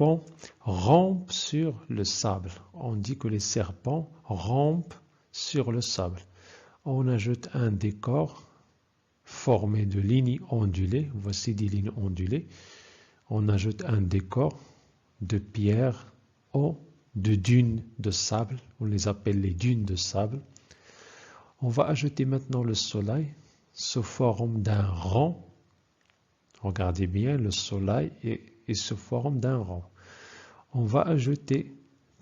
serpent rampe sur le sable. On dit que les serpents rampent sur le sable. On ajoute un décor formé de lignes ondulées. Voici des lignes ondulées. On ajoute un décor de pierre ou de dunes de sable. On les appelle les dunes de sable. On va ajouter maintenant le soleil sous forme d'un rond. Regardez bien, le soleil est sous forme d'un rond. On va ajouter,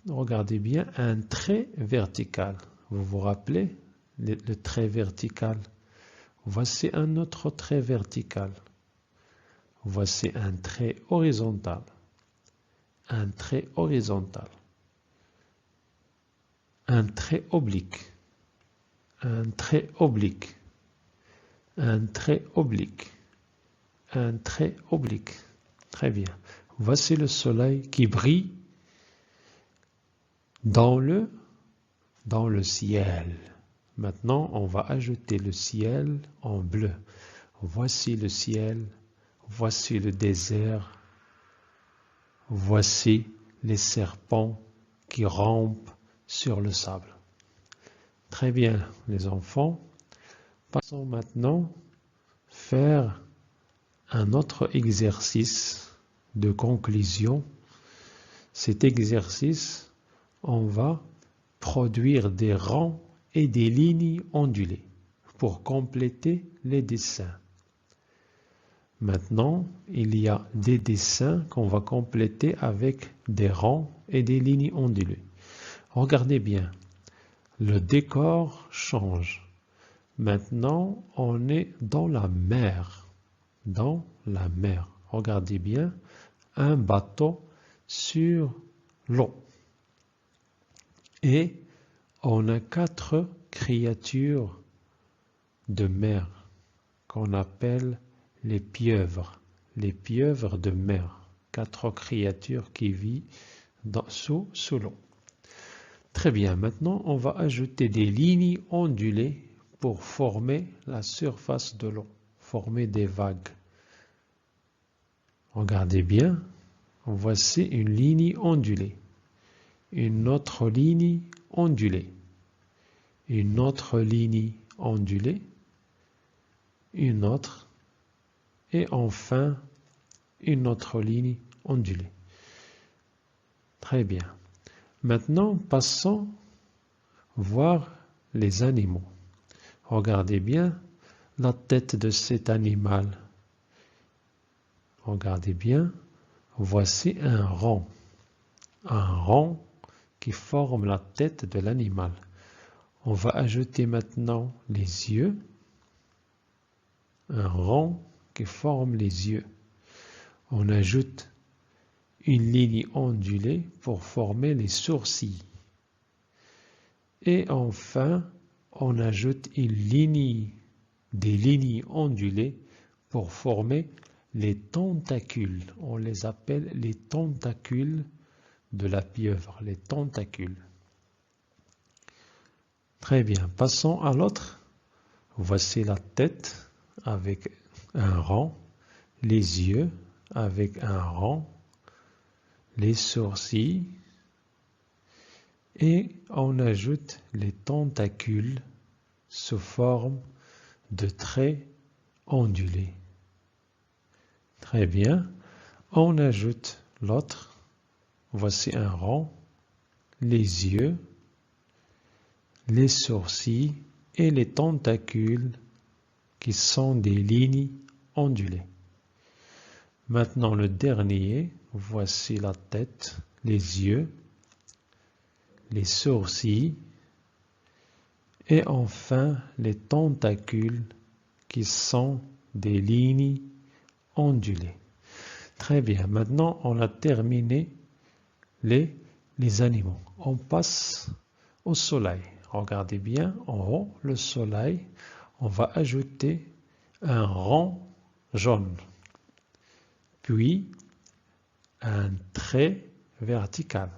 regardez bien, un trait vertical. Vous vous rappelez le trait vertical? Voici un autre trait vertical. Voici un trait horizontal. Un trait horizontal. Un trait oblique. Un trait oblique. Un trait oblique. Un trait oblique. Très bien. Voici le soleil qui brille dans le ciel. Maintenant, on va ajouter le ciel en bleu. Voici le ciel. Voici le désert. Voici les serpents qui rampent sur le sable. Très bien, les enfants. Passons maintenant faire un autre exercice de conclusion. Cet exercice, on va produire des rangs et des lignes ondulées pour compléter les dessins. Maintenant, il y a des dessins qu'on va compléter avec des rangs et des lignes ondulées. Regardez bien, le décor change. Maintenant, on est dans la mer. Dans la mer. Regardez bien, un bateau sur l'eau. Et on a 4 créatures de mer qu'on appelle les pieuvres de mer. 4 créatures qui vivent sous l'eau. Très bien, maintenant on va ajouter des lignes ondulées pour former la surface de l'eau, former des vagues. Regardez bien, voici une ligne ondulée, une autre ligne ondulée, une autre ligne ondulée, une autre, et enfin une autre ligne ondulée. Très bien. Maintenant, passons voir les animaux. Regardez bien la tête de cet animal. Regardez bien, voici un rond qui forme la tête de l'animal. On va ajouter maintenant les yeux, un rond qui forme les yeux. On ajoute une ligne ondulée pour former les sourcils. Et enfin, on ajoute des lignes ondulées pour former les tentacules. On les appelle les tentacules de la pieuvre, les tentacules. Très bien, passons à l'autre. Voici la tête avec un rond, les yeux avec un rond, les sourcils, et on ajoute les tentacules sous forme de traits ondulés. Très bien, on ajoute l'autre. Voici un rond, les yeux, les sourcils et les tentacules qui sont des lignes ondulées. Maintenant le dernier, voici la tête, les yeux, les sourcils et enfin les tentacules qui sont des lignes ondulées. Très bien, maintenant on a terminé les animaux. On passe au soleil. Regardez bien en haut le soleil. On va ajouter un rond jaune, puis un trait vertical,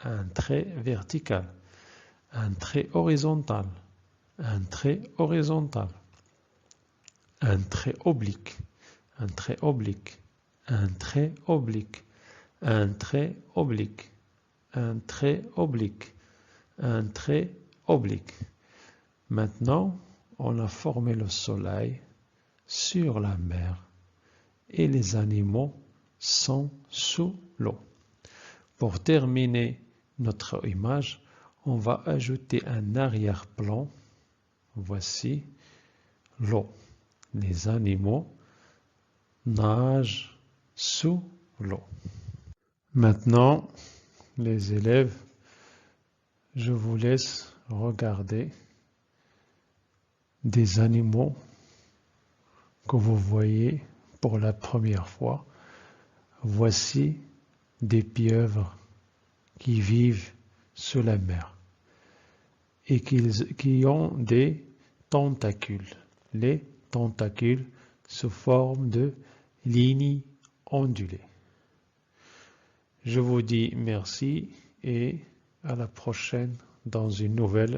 un trait vertical, un trait horizontal, un trait horizontal, un trait oblique, un trait oblique, un trait oblique, un trait oblique, un trait oblique, un trait oblique. Maintenant, on a formé le soleil sur la mer et les animaux sont sous l'eau. Pour terminer notre image, on va ajouter un arrière-plan. Voici l'eau. Les animaux nagent sous l'eau. Maintenant, les élèves, je vous laisse regarder des animaux que vous voyez pour la première fois. Voici des pieuvres qui vivent sous la mer et qui ont des tentacules. Les tentacules sous forme de lignes ondulées. Je vous dis merci et à la prochaine dans une nouvelle